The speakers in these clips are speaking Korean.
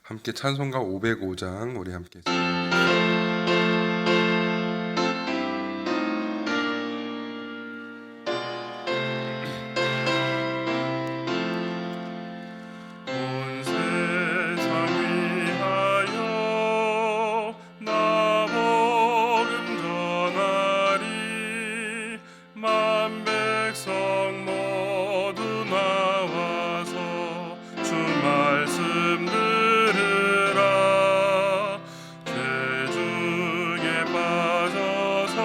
함께 찬송가 505장 우리 함께 온 세상 위하여 나 복음 전하리. 만 백성 모두 나와서 주 말씀 들으라. 죄 중에 빠져서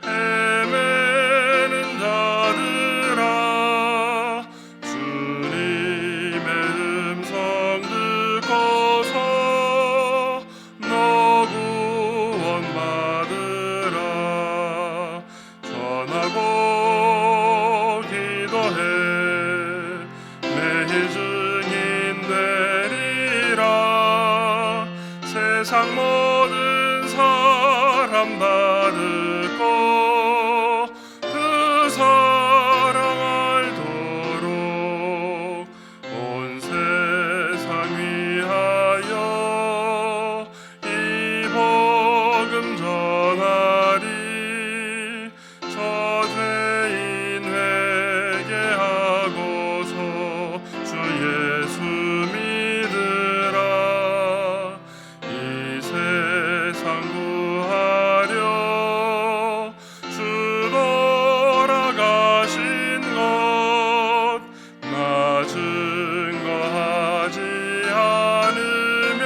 헤매는 자들아, 주님의 음성 듣고서 너 구원 받으라. 전하고 기도해 매일 증인 되리라. 세상 모든 사람 다 듣고 그 사랑 알도록 온 세상 위하여 이 복음 전하리. 저 죄인 회개하고서 주 예수 믿으라. 이 세상 구하려 주 돌아가신 것 나 증거하지 않으면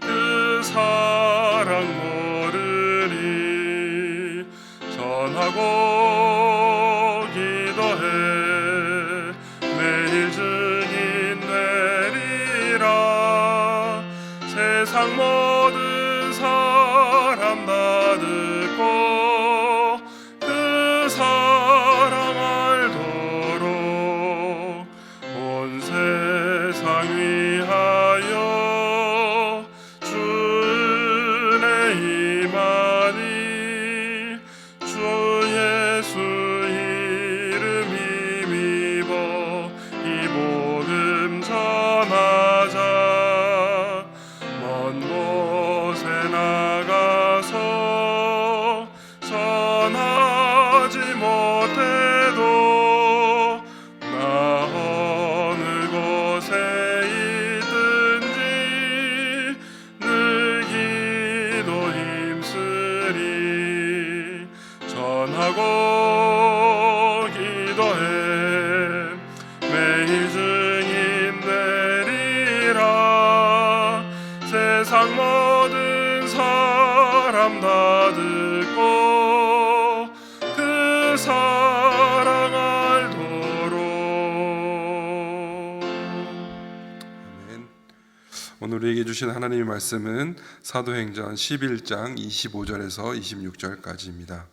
그 사랑 모르리. 전하고 기도해 매일 증인 되리라. 세상 모든 사람 다 듣고 그 사랑 알도록 온 세상 위하여 주 은혜 임하니. 주 예수 이름 힘입어 이 복음 전하자. 먼 곳에 나가서 전하지 못해도 나 어느 곳에 있든지 늘 기도 힘쓰리. 전하고 기도해 매일 증인 되리라. 세상 모든 사람 다 듣고 그 사랑 알도록. 아멘. 오늘 우리에게 주신 하나님의 말씀은 사도행전 11장 25절에서 26절까지입니다.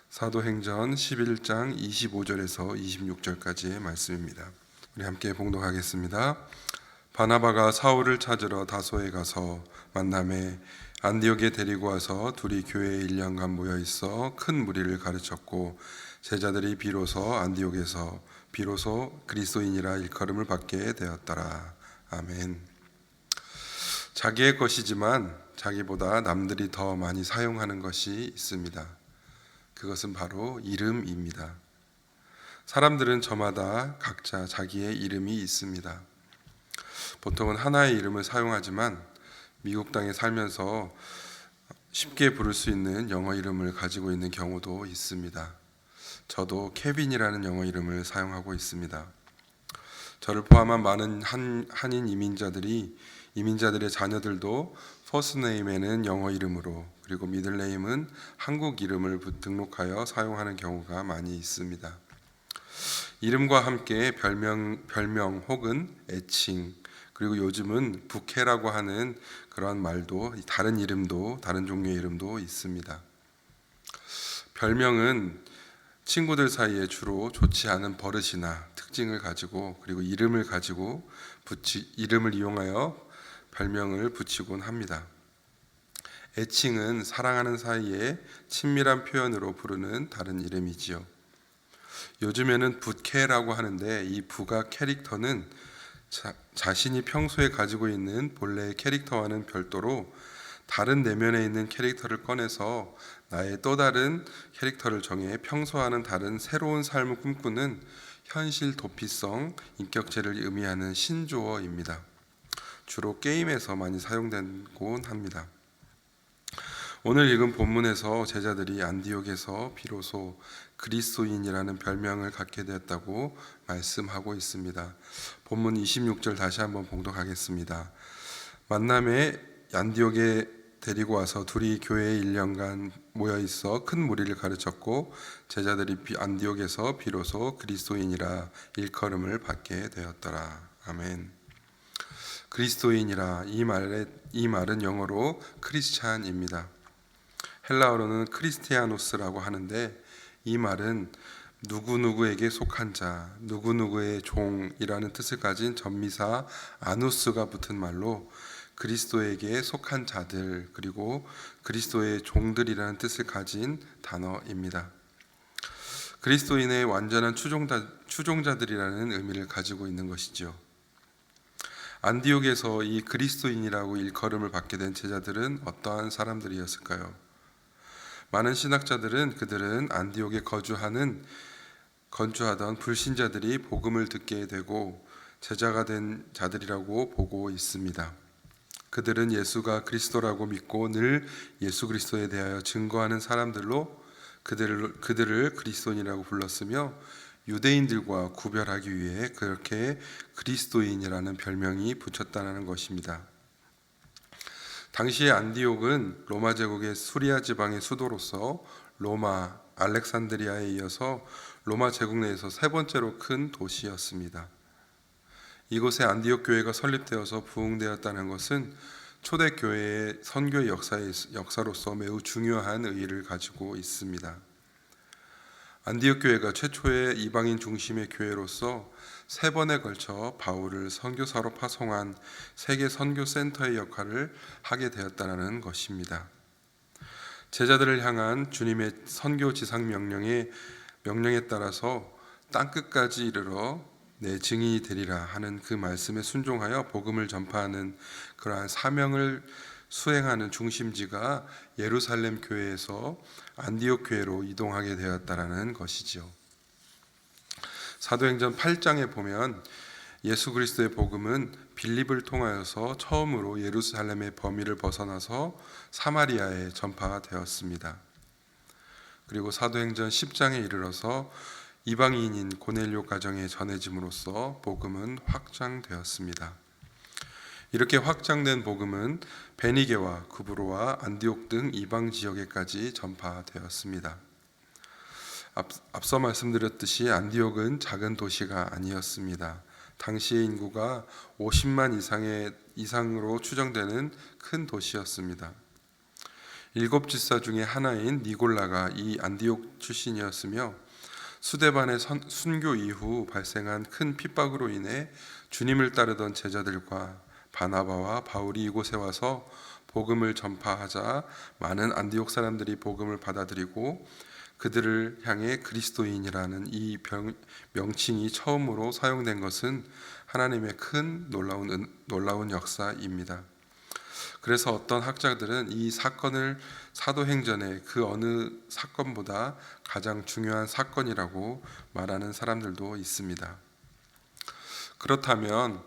사도행전 11장 25절에서 26절까지의 말씀입니다. 우리 함께 봉독하겠습니다. 바나바가 사울을 찾으러 다소에 가서 만남에 안디옥에 데리고 와서 둘이 교회에 1년간 모여 있어 큰 무리를 가르쳤고, 제자들이 비로소 안디옥에서 비로소 그리스도인이라 일컬음을 받게 되었더라. 아멘. 자기의 것이지만 자기보다 남들이 더 많이 사용하는 것이 있습니다. 그것은 바로 이름입니다. 사람들은 저마다 각자 자기의 이름이 있습니다. 보통은 하나의 이름을 사용하지만 미국 땅에 살면서 쉽게 부를 수 있는 영어 이름을 가지고 있는 경우도 있습니다. 저도 케빈이라는 영어 이름을 사용하고 있습니다. 저를 포함한 많은 한인 이민자들의 자녀들도 퍼스트네임에는 영어 이름으로, 그리고 미들네임은 한국 이름을 등록하여 사용하는 경우가 많이 있습니다. 이름과 함께 별명 혹은 애칭, 그리고 요즘은 부캐라고 하는 그런 말도, 다른 종류의 이름도 있습니다. 별명은 친구들 사이에 주로 좋지 않은 버릇이나 특징을 가지고, 그리고 이름을 이용하여 별명을 붙이곤 합니다. 애칭은 사랑하는 사이에 친밀한 표현으로 부르는 다른 이름이지요. 요즘에는 부캐라고 하는데, 이 부가 캐릭터는 자신이 평소에 가지고 있는 본래의 캐릭터와는 별도로 다른 내면에 있는 캐릭터를 꺼내서 나의 또 다른 캐릭터를 정해 평소와는 다른 새로운 삶을 꿈꾸는 현실 도피성 인격체를 의미하는 신조어입니다. 주로 게임에서 많이 사용되곤 합니다. 오늘 읽은 본문에서 제자들이 안디옥에서 비로소 그리스도인이라는 별명을 갖게 되었다고 말씀하고 있습니다. 본문 26절 다시 한번 봉독하겠습니다. 만남에 안디옥에 데리고 와서 둘이 교회에 1년간 모여 있어 큰 무리를 가르쳤고 제자들이 안디옥에서 비로소 그리스도인이라 일컬음을 받게 되었더라. 아멘. 그리스도인이라 이 말은 영어로 크리스찬입니다. 헬라어로는 크리스티아노스라고 하는데 이 말은 누구누구에게 속한 자, 누구누구의 종이라는 뜻을 가진 전미사 아누스가 붙은 말로 그리스도에게 속한 자들 그리고 그리스도의 종들이라는 뜻을 가진 단어입니다. 그리스도인의 완전한 추종자들이라는 의미를 가지고 있는 것이죠. 안디옥에서 이 그리스도인이라고 일컬음을 받게 된 제자들은 어떠한 사람들이었을까요? 많은 신학자들은 그들은 안디옥에 건주하던 불신자들이 복음을 듣게 되고 제자가 된 자들이라고 보고 있습니다. 그들은 예수가 그리스도라고 믿고 늘 예수 그리스도에 대하여 증거하는 사람들로 그들을 그리스도인이라고 불렀으며 유대인들과 구별하기 위해 그렇게 그리스도인이라는 별명이 붙였다는 것입니다. 당시의 안디옥은 로마 제국의 수리아 지방의 수도로서 로마, 알렉산드리아에 이어서 로마 제국 내에서 세 번째로 큰 도시였습니다. 이곳에 안디옥 교회가 설립되어서 부흥되었다는 것은 초대교회의 선교 역사로서 매우 중요한 의의를 가지고 있습니다. 안디옥 교회가 최초의 이방인 중심의 교회로서 세 번에 걸쳐 바울을 선교사로 파송한 세계 선교 센터의 역할을 하게 되었다는 것입니다. 제자들을 향한 주님의 선교 지상 명령에 따라서 땅 끝까지 이르러 내 증인이 되리라 하는 그 말씀에 순종하여 복음을 전파하는 그러한 사명을 수행하는 중심지가 예루살렘 교회에서 안디옥 교회로 이동하게 되었다라는 것이죠. 사도행전 8장에 보면 예수 그리스도의 복음은 빌립을 통하여서 처음으로 예루살렘의 범위를 벗어나서 사마리아에 전파되었습니다. 그리고 사도행전 10장에 이르러서 이방인인 고넬료 가정에 전해짐으로써 복음은 확장되었습니다. 이렇게 확장된 복음은 베니게와 구브로와 안디옥 등 이방 지역에까지 전파되었습니다. 앞서 말씀드렸듯이 안디옥은 작은 도시가 아니었습니다. 당시의 인구가 50만 이상으로 추정되는 큰 도시였습니다. 7집사 중에 하나인 니골라가 이 안디옥 출신이었으며 수데반의 순교 이후 발생한 큰 핍박으로 인해 주님을 따르던 제자들과 바나바와 바울이 이곳에 와서 복음을 전파하자 많은 안디옥 사람들이 복음을 받아들이고 그들을 향해 그리스도인이라는 이 명칭이 처음으로 사용된 것은 하나님의 큰 놀라운 역사입니다. 그래서 어떤 학자들은 이 사건을 사도행전의 그 어느 사건보다 가장 중요한 사건이라고 말하는 사람들도 있습니다. 그렇다면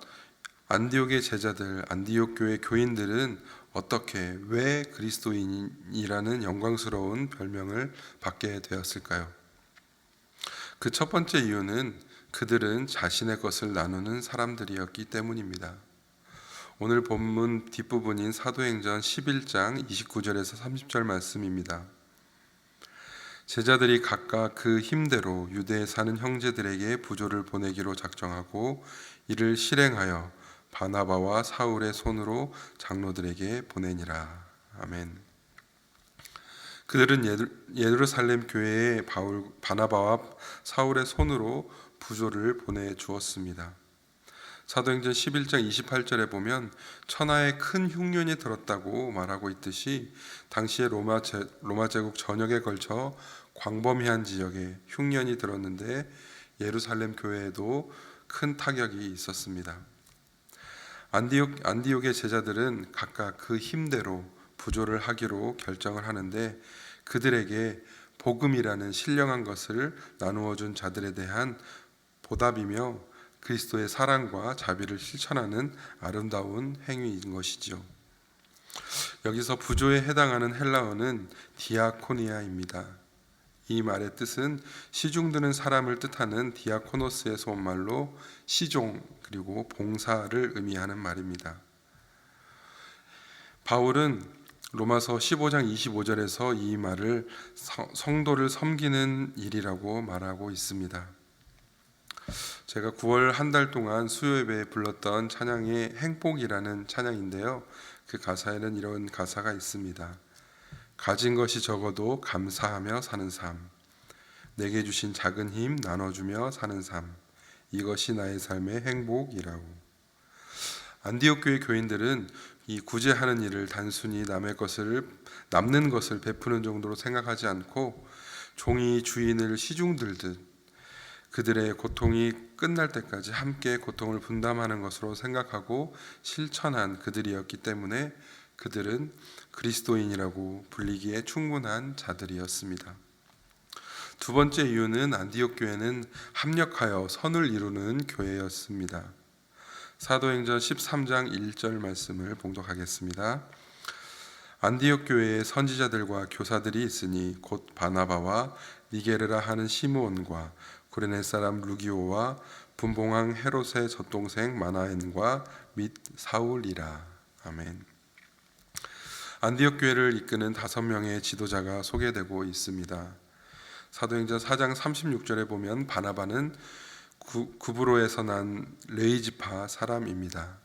안디옥의 제자들, 안디옥 교회 교인들은 어떻게 왜 그리스도인이라는 영광스러운 별명을 받게 되었을까요? 그 첫 번째 이유는 그들은 자신의 것을 나누는 사람들이었기 때문입니다. 오늘 본문 뒷부분인 사도행전 11장 29절에서 30절 말씀입니다. 제자들이 각각 그 힘대로 유대에 사는 형제들에게 부조를 보내기로 작정하고 이를 실행하여 바나바와 사울의 손으로 장로들에게 보내니라. 아멘. 그들은 예루살렘 교회에 바나바와 사울의 손으로 부조를 보내주었습니다. 사도행전 11장 28절에 보면 천하에 큰 흉년이 들었다고 말하고 있듯이 당시에 로마 제국 전역에 걸쳐 광범위한 지역에 흉년이 들었는데 예루살렘 교회에도 큰 타격이 있었습니다. 안디옥의 제자들은 각각 그 힘대로 부조를 하기로 결정을 하는데, 그들에게 복음이라는 신령한 것을 나누어 준 자들에 대한 보답이며 그리스도의 사랑과 자비를 실천하는 아름다운 행위인 것이죠. 여기서 부조에 해당하는 헬라어는 디아코니아입니다. 이 말의 뜻은 시중드는 사람을 뜻하는 디아코노스에서 온 말로 시종 그리고 봉사를 의미하는 말입니다. 바울은 로마서 15장 25절에서 이 말을 성도를 섬기는 일이라고 말하고 있습니다. 제가 9월 한 달 동안 수요예배에 불렀던 찬양이 행복이라는 찬양인데요, 그 가사에는 이런 가사가 있습니다. 가진 것이 적어도 감사하며 사는 삶, 내게 주신 작은 힘 나눠주며 사는 삶, 이것이 나의 삶의 행복이라고. 안디옥 교회 교인들은 이 구제하는 일을 단순히 남는 것을 베푸는 정도로 생각하지 않고 종이 주인을 시중들듯 그들의 고통이 끝날 때까지 함께 고통을 분담하는 것으로 생각하고 실천한 그들이었기 때문에 그들은 그리스도인이라고 불리기에 충분한 자들이었습니다. 두 번째 이유는 안디옥 교회는 합력하여 선을 이루는 교회였습니다. 사도행전 13장 1절 말씀을 봉독하겠습니다. 안디옥 교회에 선지자들과 교사들이 있으니 곧 바나바와 니게르라 하는 시므온과 구레네 사람 루기오와 분봉왕 헤롯의 젖동생 마나엔과 및 사울이라. 아멘. 안디옥 교회를 이끄는 5명의 지도자가 소개되고 있습니다. 사도행전 4장 36절에 보면 바나바는 구브로에서 난 레이지파 사람입니다.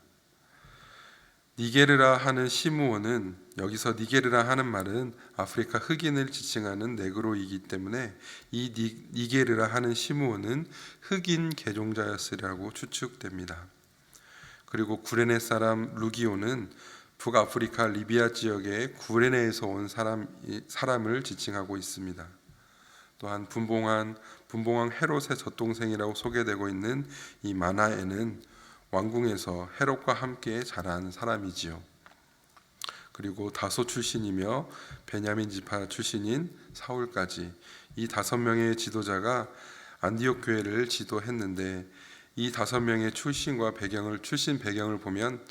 니게르라 하는 시므온은, 여기서 니게르라 하는 말은 아프리카 흑인을 지칭하는 네그로이기 때문에 이 니게르라 하는 시므온은 흑인 개종자였으리라고 추측됩니다. 그리고 구레네 사람 루기오는 북아프리카 리비아 지역의 구레네에서 온 사람을 지칭하고 있습니다. 또한 분봉왕 헤롯의 젖동생이라고 소개되고 있는 이 마나에는 왕궁에서 헤롯과 함께 자란 사람이지요. 그리고 다소 출신이며 베냐민 지파 출신인 사울까지 이 5명의 지도자가 안디옥 교회를 지도했는데, 이 5명의 출신 배경을 보면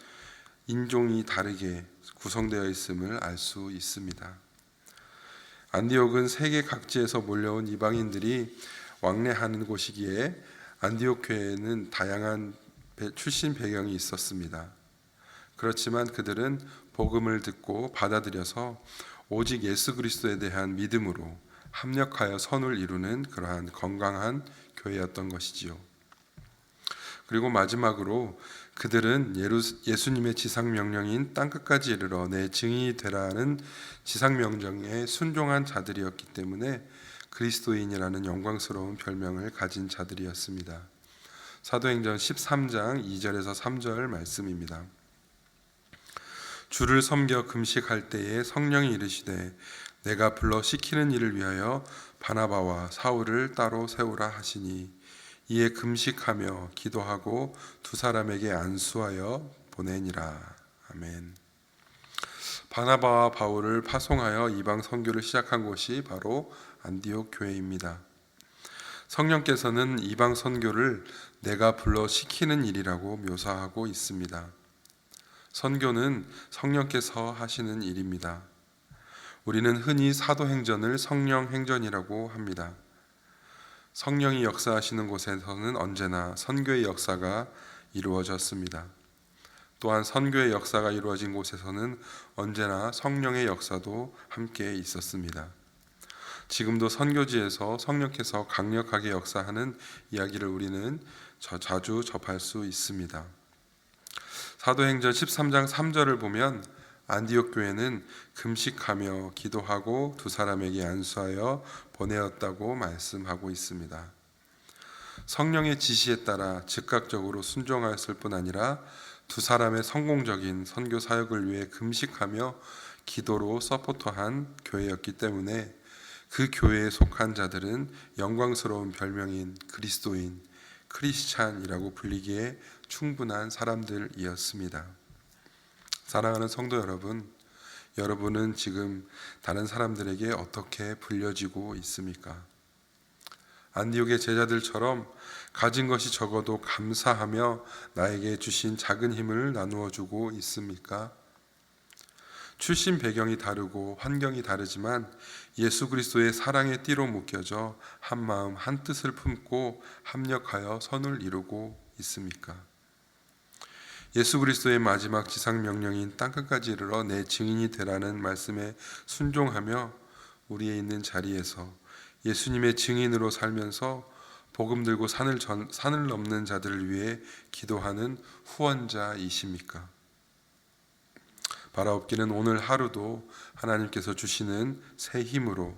인종이 다르게 구성되어 있음을 알 수 있습니다. 안디옥은 세계 각지에서 몰려온 이방인들이 왕래하는 곳이기에 안디옥 교회에는 다양한 출신 배경이 있었습니다. 그렇지만 그들은 복음을 듣고 받아들여서 오직 예수 그리스도에 대한 믿음으로 합력하여 선을 이루는 그러한 건강한 교회였던 것이지요. 그리고 마지막으로 그들은 예수님의 지상명령인 땅끝까지 이르러 내 증인이 되라는 지상명령에 순종한 자들이었기 때문에 그리스도인이라는 영광스러운 별명을 가진 자들이었습니다. 사도행전 13장 2절에서 3절 말씀입니다. 주를 섬겨 금식할 때에 성령이 이르시되 내가 불러 시키는 일을 위하여 바나바와 사울을 따로 세우라 하시니 이에 금식하며 기도하고 2사람에게 안수하여 보내니라. 아멘. 바나바와 바울을 파송하여 이방 선교를 시작한 곳이 바로 안디옥 교회입니다. 성령께서는 이방 선교를 내가 불러 시키는 일이라고 묘사하고 있습니다. 선교는 성령께서 하시는 일입니다. 우리는 흔히 사도행전을 성령행전이라고 합니다. 성령이 역사하시는 곳에서는 언제나 선교의 역사가 이루어졌습니다. 또한 선교의 역사가 이루어진 곳에서는 언제나 성령의 역사도 함께 있었습니다. 지금도 선교지에서 성령께서 강력하게 역사하는 이야기를 우리는 자주 접할 수 있습니다. 사도행전 13장 3절을 보면 안디옥 교회는 금식하며 기도하고 2사람에게 안수하여 보내었다고 말씀하고 있습니다. 성령의 지시에 따라 즉각적으로 순종하였을 뿐 아니라 2사람의 성공적인 선교 사역을 위해 금식하며 기도로 서포터한 교회였기 때문에 그 교회에 속한 자들은 영광스러운 별명인 그리스도인, 크리스찬이라고 불리기에 충분한 사람들이었습니다. 사랑하는 성도 여러분, 여러분은 지금 다른 사람들에게 어떻게 불려지고 있습니까? 안디옥의 제자들처럼 가진 것이 적어도 감사하며 나에게 주신 작은 힘을 나누어 주고 있습니까? 출신 배경이 다르고 환경이 다르지만 예수 그리스도의 사랑의 띠로 묶여져 한 마음 한 뜻을 품고 합력하여 선을 이루고 있습니까? 예수 그리스도의 마지막 지상 명령인 땅끝까지 이르러 내 증인이 되라는 말씀에 순종하며 우리의 있는 자리에서 예수님의 증인으로 살면서 복음 들고 산을 넘는 자들을 위해 기도하는 후원자이십니까? 바라옵기는 오늘 하루도 하나님께서 주시는 새 힘으로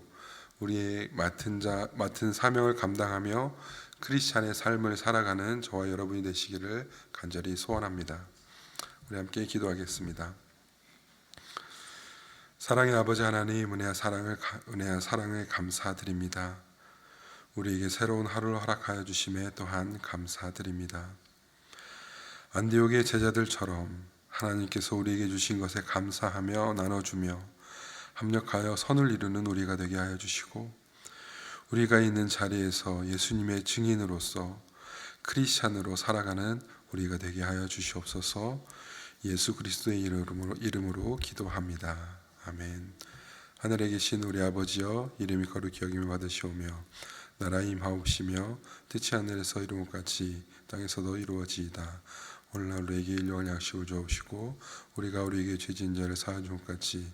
우리의 맡은 사명을 감당하며 크리스찬의 삶을 살아가는 저와 여러분이 되시기를 간절히 소원합니다. 우리 함께 기도하겠습니다. 사랑의 아버지 하나님, 은혜와 사랑을 감사드립니다. 우리에게 새로운 하루를 허락하여 주심에 또한 감사드립니다. 안디옥의 제자들처럼 하나님께서 우리에게 주신 것에 감사하며 나눠주며 합력하여 선을 이루는 우리가 되게 하여 주시고, 우리가 있는 자리에서 예수님의 증인으로서 크리스찬으로 살아가는 우리가 되게 하여 주시옵소서. 예수 그리스도의 이름으로 기도합니다. 아멘. 하늘에 계신 우리 아버지여, 이름이 거룩히 여김을 받으시오며 나라의 임하옵시며 뜻이 하늘에서 이룬 것 같이 땅에서도 이루어지이다. 오늘날 우리에게 일용할 양식을 주옵시고, 우리가 우리에게 죄진 자를 사하여 준 것 같이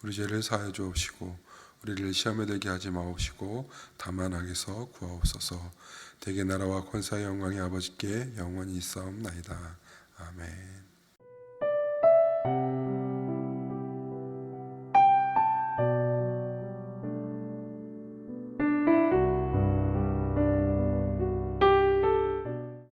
우리 죄를 사하여 주옵시고, 우리를 시험에 들게 하지 마옵시고 다만 악에서 구하옵소서. 대개 나라와 권세와 영광이 아버지께 영원히 있사옵나이다. 아멘.